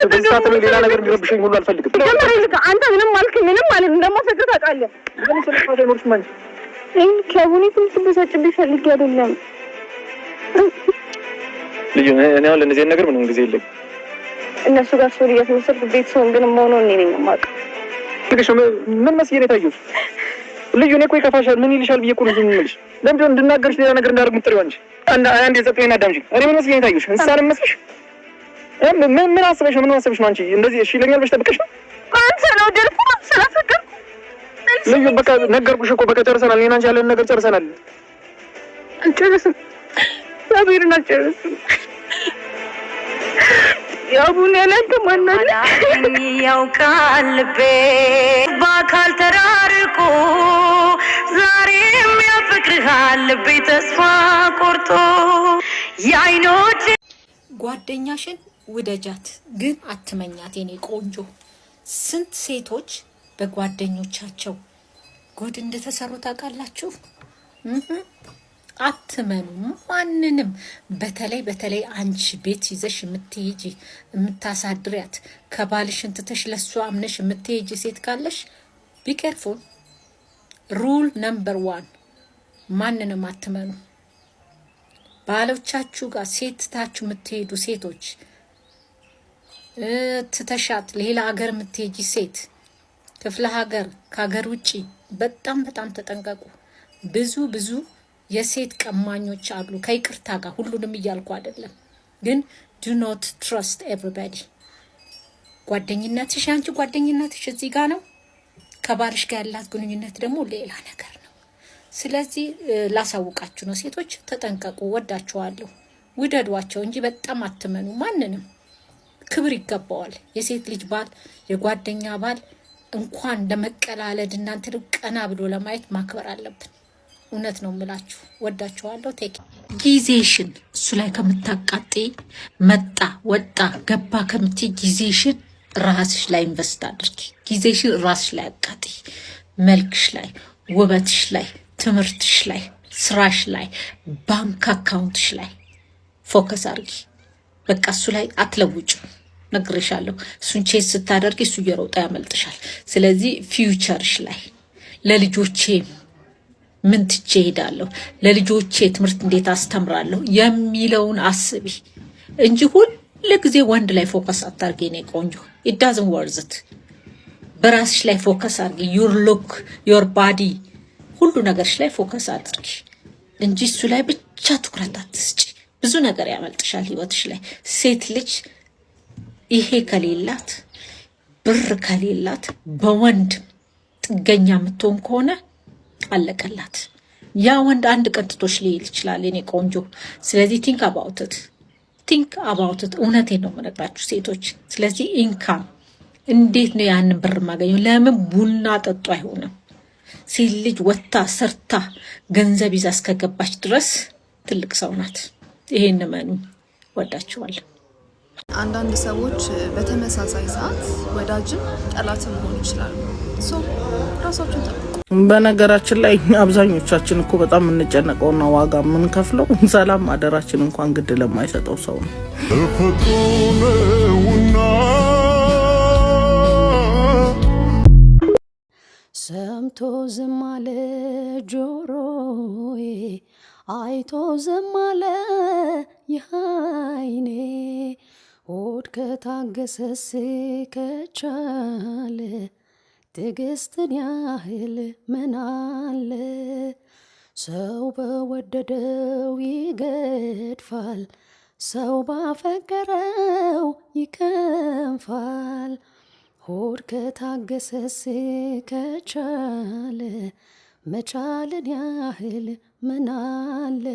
በዚህ ሰዓት ነው ሌላ ነገር እንዲረብሽኝ ሁሉ አልፈልግም። ለምን አንተ ምንም ማልክ ምንም ማለት እንደማፈቅር ታውቃለህ። ግን ስለፋታ ይኖርሽ ማለት ከቡኒ ትንሽ በሰጭብኝ ፈልጌ አይደለም ልጅ እኔ አሁን ለነዚህ ነገር ምንም ጊዜ የለኝም። እነሱ ጋር ሶሪ ያስመሰልኩ ቤት ሰው ግን መሆኑን እኔ ነኝ የማውቀው። ልጅ ምን መስዬ ነው የታየሁት? ልጅ እኔ እኮ ይከፋሻል ምን ይልሻል ብዬ እኮ ነው የምልሽ። ለምን እንድናገርሽ ሌላ ነገር እንዳደርግ የምትጠሪው አንቺ? አንድ የጸጥኝ አዳምጪ። እኔ ምን መስዬ ነው የታየሁሽ? እንስሳን መስልሽ? ምን አስበሽ ነው? ምን አስበሽ ነው አንቺ እንደዚህ እሺ ይለኛል ብለሽ ጠብቀሽ ነው? አንተ ነው ደርፎ ስለፈቀር ልጅ በቃ ነገርኩሽ እኮ በቃ ጨርሰናል። እኔና አንቺ ያለን ነገር ጨርሰናል። አንጨርስም ሳቢርን አልጨርስም። ያቡን ያለንተ ማናለ ያውቃል ልቤ በአካል ተራርቆ ዛሬም ያፈቅርሃል ልቤ ተስፋ ቆርጦ የአይኖች ጓደኛሽን ውደጃት ግን አትመኛት የኔ ቆንጆ። ስንት ሴቶች በጓደኞቻቸው ጉድ እንደተሰሩ ታውቃላችሁ? አትመኑ ማንንም። በተለይ አንቺ ቤት ይዘሽ የምትሄጂ የምታሳድሪያት ከባልሽን ትተሽ ለሷ አምነሽ የምትሄጂ ሴት ካለሽ ቢኬርፉል። ሩል ነምበር 1 ማንንም አትመኑ። ባሎቻችሁ ጋር ሴት ትታችሁ የምትሄዱ ሴቶች፣ ትተሻት ሌላ ሀገር የምትሄጂ ሴት፣ ክፍለ ሀገር ከሀገር ውጪ በጣም ተጠንቀቁ። ብዙ የሴት ቀማኞች አሉ። ከይቅርታ ጋር ሁሉንም እያልኩ አይደለም፣ ግን do not trust everybody። ጓደኝነትሽ አንቺ ጓደኝነትሽ እዚህ ጋር ነው። ከባልሽ ጋር ያላት ግንኙነት ደግሞ ሌላ ነገር ነው። ስለዚህ ላሳውቃችሁ ነው ሴቶች ተጠንቀቁ። ወዳችኋለሁ፣ ውደዷቸው እንጂ በጣም አትመኑ ማንንም። ክብር ይገባዋል። የሴት ልጅ ባል የጓደኛ ባል እንኳን ለመቀላለድ እናንተ ቀና ብሎ ለማየት ማክበር አለብን። እውነት ነው የምላችሁ። ወዳችኋለሁ። ቴክ ጊዜሽን እሱ ላይ ከምታቃጤ መጣ ወጣ ገባ ከምትይ ጊዜሽን ራስሽ ላይ ኢንቨስት አድርጊ። ጊዜሽን ራስሽ ላይ አቃጤ። መልክሽ ላይ፣ ውበትሽ ላይ፣ ትምህርትሽ ላይ፣ ስራሽ ላይ፣ ባንክ አካውንትሽ ላይ ፎከስ አድርጊ። በቃ እሱ ላይ አትለውጭ። ነግሬሻለሁ። እሱን ቼስ ስታደርጊ እሱ እየሮጠ ያመልጥሻል። ስለዚህ ፊውቸርሽ ላይ ለልጆቼ ምን ትቼ ሄዳለሁ፣ ለልጆቼ ትምህርት እንዴት አስተምራለሁ የሚለውን አስቢ እንጂ ሁሉ ጊዜ ወንድ ላይ ፎከስ አታርጊ።ኔ ቆንጆ it doesn't worth it። በራስሽ ላይ ፎከስ አድርጊ። your look your body ሁሉ ነገርሽ ላይ ፎከስ አድርጊ እንጂ እሱ ላይ ብቻ ትኩረት አትስጪ። ብዙ ነገር ያመልጥሻል ህይወትሽ ላይ። ሴት ልጅ ይሄ ከሌላት ብር ከሌላት በወንድ ጥገኛ የምትሆን ከሆነ አለቀላት። ያ ወንድ አንድ ቀን ትቶሽ ሊሄድ ይችላል የኔ ቆንጆ። ስለዚህ ቲንክ አባውት ኢት። እውነቴን ነው የምነግራችሁ ሴቶች። ስለዚህ ኢንካም እንዴት ነው ያንን ብር ማገኘው? ለምን ቡና ጠጡ አይሆንም? ሴት ልጅ ወጣ ሰርታ ገንዘብ ይዛ እስከገባች ድረስ ትልቅ ሰው ናት። ይሄን መኑ። ወዳችኋለሁ። አንዳንድ ሰዎች በተመሳሳይ ሰዓት ወዳጅም ጠላትም መሆን ይችላሉ። ራሳችሁን ጠብቁ። በነገራችን ላይ አብዛኞቻችን እኮ በጣም የምንጨነቀውና ዋጋ የምንከፍለው ሰላም አደራችን እንኳን ግድ ለማይሰጠው ሰው ነው። ሰምቶ ዝም አለ ጆሮዬ፣ አይቶ ዝም አለ ይህ ዓይኔ፣ ሆድ ከታገሰስ ከቻለ ትዕግስትን ያህል ምን አለ። ሰው በወደደው ይገድፋል፣ ሰው ባፈቀረው ይከንፋል። ሆድ ከታገሰስ ከቻለ መቻልን ያህል ምን አለ።